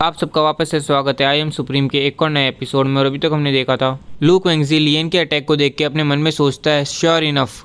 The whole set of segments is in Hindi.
आप सबका वापस से स्वागत है आई एम सुप्रीम के एक और नए एपिसोड में। और अभी तक हमने देखा था लू क्वेंगजी लियन के अटैक को देख के अपने मन में सोचता है श्योर इनफ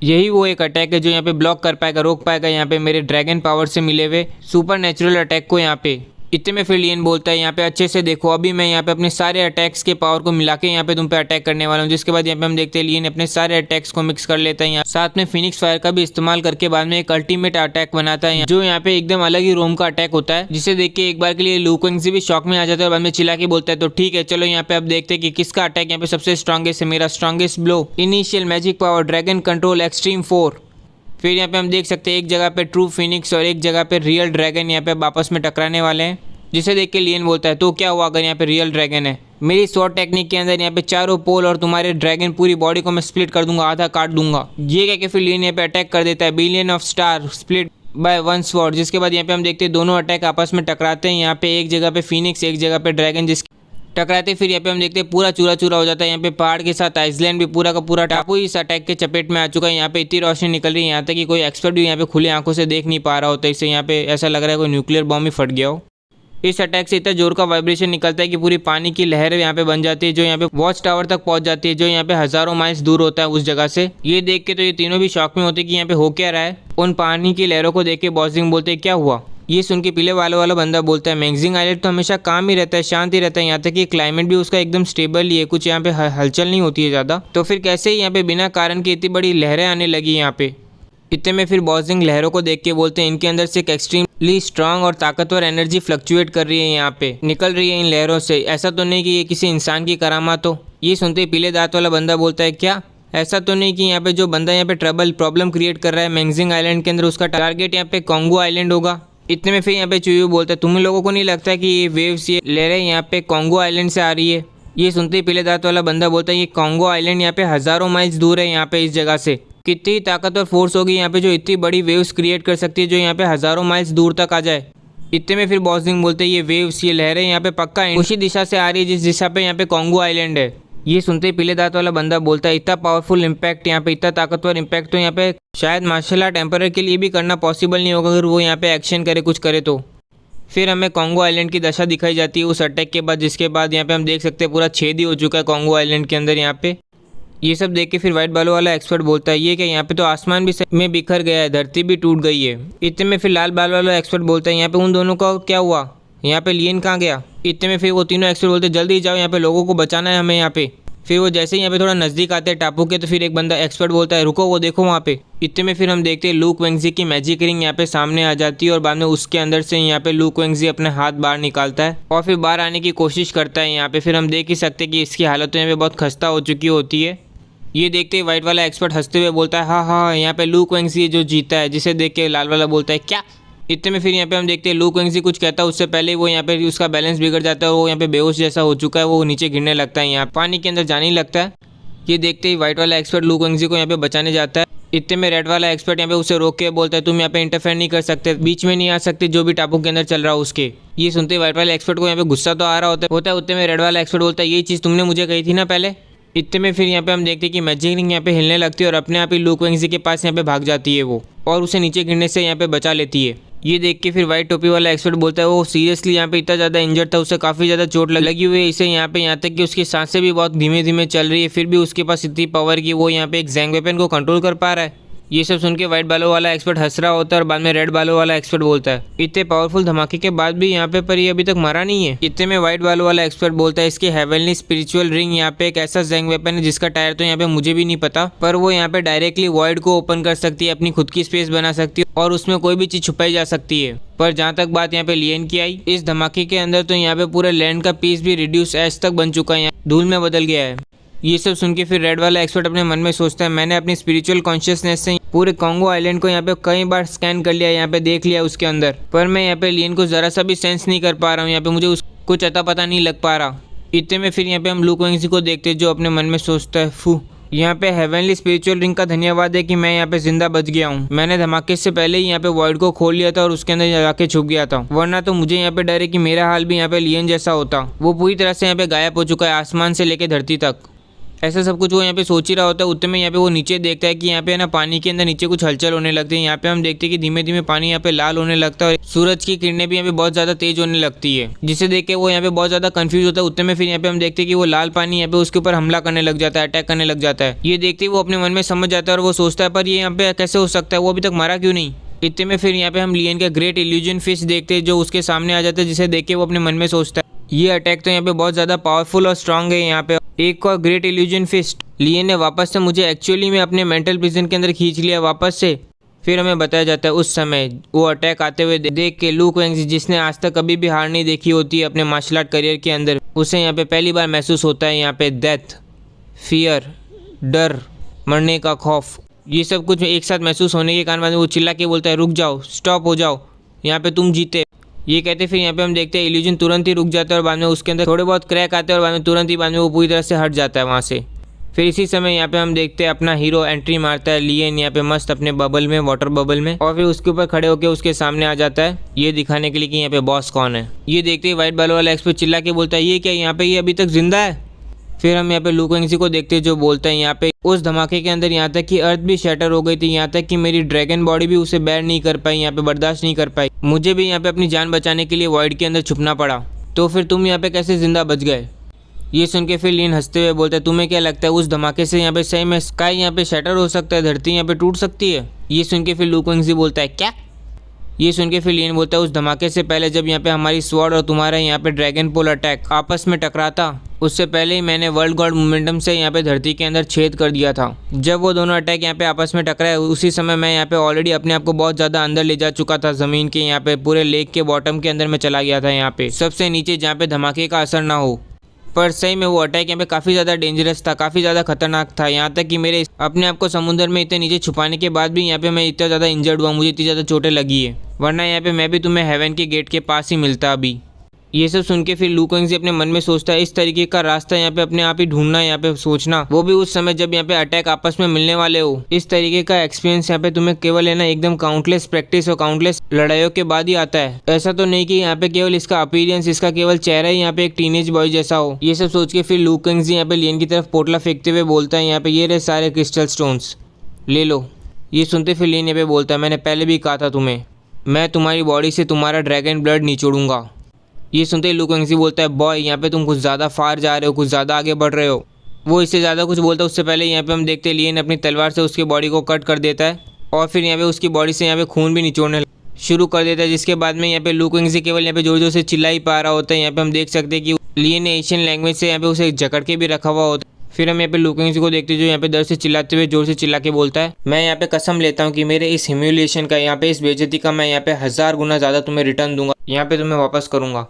यही वो एक अटैक है जो यहाँ पे ब्लॉक कर पाएगा, रोक पाएगा यहाँ पे मेरे ड्रैगन पावर से मिले हुए सुपर नेचुरल अटैक को। यहाँ पे इतने में फिर लियन बोलता है यहाँ पे अच्छे से देखो, अभी मैं यहाँ पे अपने सारे अटैक्स के पावर को मिला के यहाँ पे तुम पे अटैक करने वाला हूँ। जिसके बाद यहाँ पे हम देखते हैं लियन अपने सारे अटैक्स को मिक्स कर लेता है, यहाँ साथ में फिनिक्स फायर का भी इस्तेमाल करके बाद में एक अल्टीमेट अटैक बनाता है जो यहाँ पे एकदम अलग ही रोम का अटैक होता है, जिसे देख के एक बार के लिए लू क्वेंगजी भी शॉक में आ जाता है और बाद में चिल्ला के बोलता है तो ठीक है चलो यहाँ पे अब देखते हैं कि किसका अटैक यहाँ पे सबसे स्ट्रॉन्गेस्ट है। मेरा strongest blow, initial magic power, dragon control, extreme 4। फिर यहाँ पे हम देख सकते हैं एक जगह पे ट्रू फिनिक्स और एक जगह पे रियल ड्रैगन यहाँ पे आपस में टकराने वाले हैं, जिसे देख के लियन बोलता है तो क्या हुआ अगर यहाँ पे रियल ड्रैगन है। मेरी स्वॉर्ड टेक्निक के अंदर यहाँ पे चारों पोल और तुम्हारे ड्रैगन पूरी बॉडी को मैं स्प्लिट कर दूंगा, आधा काट दूंगा। ये कह के फिर लियन यहाँ पे अटैक कर देता है, billion of star split by one sword. जिसके बाद यहाँ पे हम देखते हैं दोनों अटैक आपस में टकराते हैं, यहाँ पे एक जगह पे फिनिक्स एक जगह पे ड्रैगन जिसके टकराते। फिर यहाँ पे हम देखते हैं पूरा चूरा चूरा हो जाता है, यहाँ पे पहाड़ के साथ आइसलैंड भी पूरा का पूरा टापू इस अटैक के चपेट में आ चुका है। यहाँ पे इतनी रोशनी निकल रही है यहाँ तक कि कोई एक्सपर्ट भी यहाँ पे खुले आंखों से देख नहीं पा रहा होता। इससे यहाँ पे ऐसा लग रहा है कोई न्यूक्लियर बॉम्ब ही फट गया हो। इस अटैक से इतना जोर का वाइब्रेशन निकलता है कि पूरी पानी की लहर यहाँ पे बन जाती है जो यहाँ पे वॉच टावर तक पहुंच जाती है, जो यहाँ पे हजारों माइल्स दूर होता है उस जगह से। ये देख के तो ये तीनों भी शॉक में होते हैं कि यहाँ पे हो क्या रहा है। उन पानी की लहरों को देख के बॉसिंग बोलते हैं क्या हुआ। ये सुन के पीले वाला बंदा बोलता है मैगजिंग आइलैंड तो हमेशा काम ही रहता है, शांत ही रहता है, यहाँ तक कि क्लाइमेट भी उसका एकदम स्टेबल ही है, कुछ यहाँ पे हलचल नहीं होती है ज़्यादा। तो फिर कैसे ही यहाँ पे बिना कारण की इतनी बड़ी लहरें आने लगी यहाँ पे। इतने में फिर बॉसिंग लहरों को देख के बोलते हैं इनके अंदर से एक एक्सट्रीमली स्ट्रांग और ताकतवर एनर्जी फ्लक्चुएट कर रही है, यहाँ पे निकल रही है इन लहरों से। ऐसा तो नहीं कि ये किसी इंसान की करामात हो। ये सुनते ही पीले दांत वाला बंदा बोलता है क्या ऐसा तो नहीं कि यहाँ पे जो बंदा यहाँ पे प्रॉब्लम क्रिएट कर रहा है मैगजिंग आइलैंड के अंदर उसका टारगेट यहाँ पे कॉन्गो आइलैंड होगा। इतने में फिर यहाँ पे चुयू बोलता है तुम लोगों को नहीं लगता कि ये वेव्स ये लहरें यहाँ पे कॉन्गो आइलैंड से आ रही है। ये सुनते ही पीले दांत वाला बंदा बोलता है ये कॉन्गो आइलैंड यहाँ पे हजारों माइल्स दूर है, यहाँ पे इस जगह से कितनी ताकतवर फोर्स होगी यहाँ पे जो इतनी बड़ी वेव्स क्रिएट कर सकती है जो यहाँ पे हजारों माइल्स दूर तक आ जाए। इतने में फिर बॉसिंग बोलते हैं ये वेव्स ये लहरें यहाँ पे पक्का उसी दिशा से आ रही है जिस दिशा पे यहाँ पे कॉन्गो आइलैंड है। ये सुनते ही पीले दांत वाला बंदा बोलता है इतना पावरफुल इम्पैक्ट यहाँ पे, इतना ताकतवर इम्पैक्ट तो यहाँ पे शायद मार्शल आर्ट एम्पायर के लिए भी करना पॉसिबल नहीं होगा अगर वो यहाँ पे एक्शन करे कुछ करे तो। फिर हमें कॉन्गो आइलैंड की दशा दिखाई जाती है उस अटैक के बाद, जिसके बाद यहाँ पे हम देख सकते हैं पूरा छेद ही हो चुका है कॉन्गो आइलैंड के अंदर यहाँ पे। ये सब देख के फिर व्हाइट बालों वाला एक्सपर्ट बोलता है ये क्या यहाँ पे तो आसमान भी में बिखर गया है, धरती भी टूट गई है। इतने में फिर लाल बाल वाला एक्सपर्ट बोलता है यहाँ पे उन दोनों का क्या हुआ, यहाँ पे लियन कहाँ गया। इतने में फिर वो तीनों एक्सपर्ट बोलते हैं जल्दी जाओ यहाँ पे लोगों को बचाना है हमें यहाँ पे। फिर वो जैसे ही यहाँ पे थोड़ा नज़दीक आते हैं टापू के तो फिर एक बंदा एक्सपर्ट बोलता है रुको वो देखो वहाँ पे। इतने में फिर हम देखते हैं लू क्वेंगजी की मैजिक रिंग यहाँ पे सामने आ जाती है और बाद में उसके अंदर से यहाँ पे लू क्वेंगजी अपने हाथ बाहर निकालता है और फिर बाहर आने की कोशिश करता है। यहाँ पे फिर हम देख ही सकते हैं कि इसकी हालत तो यहाँ पे बहुत खस्ता हो चुकी होती है। ये देखते ही व्हाइट वाला एक्सपर्ट हंसते हुए बोलता है हाँ यहाँ पे लू क्वेंगजी जो जीता है, जिसे देख के लाल वाला बोलता है क्या। इतने में फिर यहाँ पे हम देखते हैं लू क्वेंगजी कुछ कहता है उससे पहले वो यहाँ पे उसका बैलेंस बिगड़ जाता है, वो यहाँ पे बेहोश जैसा हो चुका है, वो नीचे गिरने लगता है, यहाँ पानी के अंदर जाने लगता है। ये देखते ही व्हाइट वाला एक्सपर्ट लू क्वेंगजी को यहाँ पे बचाने जाता है। इतने में रेड वाला एक्सपर्ट यहाँ पे उसे रोक के बोलता है तुम यहाँ पे इंटरफेयर नहीं कर सकते, बीच में नहीं आ सकते जो भी टापू के अंदर चल रहा हो उसके। ये सुनते व्हाइट वाले एक्सपर्ट को यहाँ पे गुस्सा तो आ रहा होता है। उतने में रेड वाला एक्सपर्ट बोलता है ये चीज़ तुमने मुझे कही थी ना पहले। इतने में फिर यहाँ पे हम देखते हैं कि मैजिक रिंग यहाँ पे हिलने लगती है और अपने आप ही लू क्वेंगजी के पास यहाँ पे भाग जाती है वो और उसे नीचे गिरने से यहाँ पे बचा लेती है। ये देख के फिर व्हाइट टोपी वाला एक्सपर्ट बोलता है वो सीरियसली यहाँ पे इतना ज़्यादा इंजर्ड था, उसे काफ़ी ज़्यादा चोट लगी हुई है इसे यहाँ तक कि उसकी सांसें भी बहुत धीमे धीमे चल रही है, फिर भी उसके पास इतनी पावर की वो यहाँ पे एक जैंग वेपन को कंट्रोल कर पा रहा है। ये सब सुन के व्हाइट बालों वाला एक्सपर्ट हंस रहा होता है और बाद में रेड बालों वाला एक्सपर्ट बोलता है इतने पावरफुल धमाके के बाद भी यहाँ पे पर ये अभी तक मरा नहीं है। इतने में व्हाइट बालों वाला एक्सपर्ट बोलता है इसकी हेवनली स्पिरिचुअल रिंग यहाँ पे एक ऐसा जैंग वेपन है जिसका टायर तो यहाँ पे मुझे भी नहीं पता, पर वो यहाँ पे डायरेक्टली वॉइड को ओपन कर सकती है, अपनी खुद की स्पेस बना सकती है और उसमें कोई भी चीज़ छुपाई जा सकती है। पर जहाँ तक बात यहाँ पे लियन की आई, इस धमाके के अंदर तो यहाँ पे पूरे लैंड का पीस भी रिड्यूस एज तक बन चुका है, धूल में बदल गया है। ये सब सुन के फिर रेड वाला एक्सपर्ट अपने मन में सोचता है मैंने अपनी स्पिरिचुअल कॉन्शियसनेस से पूरे कॉन्गो आइलैंड को यहाँ पे कई बार स्कैन कर लिया, यहाँ पे देख लिया उसके अंदर, पर मैं यहाँ पे लियन को ज़रा सा भी सेंस नहीं कर पा रहा हूँ, यहाँ पे मुझे कुछ अता पता नहीं लग पा रहा। इतने में फिर यहाँ पे हम लू क्वेंगजी को देखते हैं जो अपने मन में सोचता है फू यहाँ पे हेवनली स्पिरिचुअल रिंग का धन्यवाद है कि मैं यहाँ पे जिंदा बच गया हूँ। मैंने धमाके से पहले ही यहाँ पे वॉइड को खोल लिया था और उसके अंदर जाके छुप गया था, वरना तो मुझे यहाँ पे डर है कि मेरा हाल भी यहाँ पे लियन जैसा होता। वो पूरी तरह से यहाँ पे गायब हो चुका है आसमान से लेके धरती तक। ऐसा सब कुछ वो यहाँ पे सोच ही रहा होता है। उतने में यहाँ पे वो नीचे देखता है कि यहाँ पे ना पानी के अंदर नीचे कुछ हलचल होने लगती है। यहाँ पे हम देखते हैं कि धीमे धीमे पानी यहाँ पे लाल होने लगता है और सूरज की किरणें भी यहाँ पे बहुत ज्यादा तेज होने लगती है, जिसे देख के वो यहाँ पे बहुत ज्यादा कंफ्यूज होता है। उतने में फिर यहाँ पे हम देखते हैं कि वो लाल पानी यहाँ पे उसके ऊपर हमला करने लग जाता है, अटैक करने लग जाता है। ये देखते ही वो अपने मन में समझ जाता है और वो सोचता है पर ये यहाँ पे कैसे हो सकता है, वो अभी तक मरा क्यों नहीं। इतने में फिर यहाँ पे हम लियन का ग्रेट इल्यूजन फिश देखते हैं जो उसके सामने आ जाता है, जिसे देख के वो अपने मन में सोचता है ये अटैक तो यहाँ पे बहुत ज़्यादा पावरफुल और स्ट्रांग है। यहाँ पे एक और ग्रेट इल्यूजन फिश लियन ने वापस से मुझे एक्चुअली में अपने मेंटल प्रिजन के अंदर खींच लिया वापस से। फिर हमें बताया जाता है उस समय वो अटैक आते हुए देख के लू क्वेंगजी, जिसने आज तक कभी भी हार नहीं देखी होती है अपने मार्शल आर्ट करियर के अंदर, उसे यहाँ पे पहली बार महसूस होता है यहाँ पे डेथ, फियर, डर, मरने का खौफ, ये सब कुछ एक साथ महसूस होने के कारण बाद में वो चिल्ला के बोलता है रुक जाओ, स्टॉप हो जाओ, यहाँ पे तुम जीते। ये कहते फिर यहाँ पे हम देखते हैं इल्यूजन तुरंत ही रुक जाता है और बाद में उसके अंदर थोड़े बहुत क्रैक आते हैं और बाद में तुरंत ही बाद में वो पूरी तरह से हट जाता है वहाँ से। फिर इसी समय यहाँ पे हम देखते हैं अपना हीरो एंट्री मारता है, लियन यहाँ पे मस्त अपने बबल में, वाटर बबल में, और फिर उसके ऊपर खड़े होकर उसके सामने आ जाता है ये दिखाने के लिए कि यहाँ पे बॉस कौन है। ये देखते ही व्हाइट बाल वाला एक्सपर्ट चिल्ला के बोलता है ये क्या, यहाँ पे ये अभी तक जिंदा है। फिर हम यहाँ पे लू क्वेंगजी को देखते हैं जो बोलता है यहाँ पे उस धमाके के अंदर यहाँ तक कि अर्थ भी शैटर हो गई थी, यहाँ तक कि मेरी ड्रैगन बॉडी भी उसे बैर नहीं कर पाई, यहाँ पे बर्दाश्त नहीं कर पाई, मुझे भी यहाँ पे अपनी जान बचाने के लिए वॉइड के अंदर छुपना पड़ा, तो फिर तुम यहाँ पे कैसे जिंदा बच गए। ये सुन के फिर लियन हंसते हुए बोलता है तुम्हें क्या लगता है उस धमाके से यहाँ पे सही में स्काई यहाँ पे शैटर हो सकता है, धरती यहाँ पे टूट सकती है। ये सुन के फिर लू क्वेंगजी बोलता है क्या। ये सुन के फिर लियन बोलता है उस धमाके से पहले जब यहाँ पे हमारी स्वॉर्ड और तुम्हारा यहाँ पे ड्रैगन पोल अटैक आपस में टकराता, उससे पहले ही मैंने वर्ल्ड गॉड मोमेंटम से यहाँ पे धरती के अंदर छेद कर दिया था। जब वो दोनों अटैक यहाँ पे आपस में टकराए उसी समय मैं यहाँ पे ऑलरेडी अपने आप को बहुत ज़्यादा अंदर ले जा चुका था, ज़मीन के यहाँ पे पूरे लेक के बॉटम के अंदर में चला गया था, यहाँ पे सबसे नीचे जहाँ पे धमाके का असर ना हो। पर सही में वो अटैक यहाँ पे काफ़ी ज़्यादा डेंजरस था, काफ़ी ज़्यादा खतरनाक था, यहाँ तक कि मेरे अपने आप को समुद्र में इतने नीचे छुपाने के बाद भी यहाँ पे मैं इतना ज़्यादा इंजर्ड हुआ, मुझे इतनी ज़्यादा चोटें लगी है, वरना यहाँ पे मैं भी तुम्हें हेवन के गेट के पास ही मिलता अभी। ये सब सुन के फिर लू क्वेंगजी अपने मन में सोचता है इस तरीके का रास्ता यहाँ पे अपने आप ही ढूंढना, यहाँ पे सोचना, वो भी उस समय जब यहाँ पे अटैक आपस में मिलने वाले हो। इस तरीके का एक्सपीरियंस यहाँ पे तुम्हें केवल है ना एकदम काउंटलेस प्रैक्टिस और काउंटलेस लड़ाइयों के बाद ही आता है। ऐसा तो नहीं कि यहाँ पे केवल इसका अपीयरेंस, इसका केवल चेहरा ही यहाँ पे एक टीनेज बॉय जैसा हो। ये सब सोच के फिर लू क्वेंगजी यहाँ पे लियन की तरफ पोटला फेंकते हुए बोलता है यहाँ पे ये रहे सारे क्रिस्टल स्टोन्स, ले लो। ये सुनते फिर लियन यहाँ पे बोलता है मैंने पहले भी कहा था तुम्हें, मैं तुम्हारी बॉडी से तुम्हारा ड्रैगन ब्लड निचोड़ूंगा। ये सुनते ही लू क्वेंगजी बोलता है बॉय यहाँ पे तुम कुछ ज़्यादा फार जा रहे हो, कुछ ज़्यादा आगे बढ़ रहे हो। वो इससे ज़्यादा कुछ बोलता है उससे पहले यहाँ पे हम देखते हैं लियन अपनी तलवार से उसकी बॉडी को कट कर देता है और फिर यहाँ पे उसकी बॉडी से यहाँ पे खून भी निचोड़ने शुरू कर देता है, जिसके बाद में यहाँ पे लू क्वेंगजी केवल यहाँ पे जोर जोर से चिल्ला ही पा रहा होता है। यहाँ पे हम देख सकते हैं कि लियन ने एशियन लैंग्वेज से यहाँ पे उसे जकड़ के भी रखा हुआ होता है। फिर हम यहाँ पे लू क्वेंगजी को देखते हैं जो यहाँ पे डर से चिल्लाते हुए जोर से चिल्ला के बोलता है मैं यहाँ पे कसम लेता हूँ कि मेरे इस ह्यूमिलिएशन का, यहाँ पे इस बेइज्जती का मैं यहाँ पे 1000 गुना ज़्यादा तुम्हें रिटर्न दूंगा, यहाँ पे तुम्हें वापस करूँगा।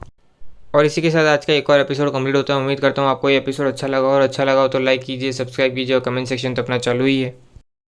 और इसी के साथ आज का एक और एपिसोड कंप्लीट होता है। उम्मीद करता हूँ आपको ये एपिसोड अच्छा लगा, और अच्छा लगा हो तो लाइक कीजिए, सब्सक्राइब कीजिए और कमेंट सेक्शन तो अपना चालू ही है।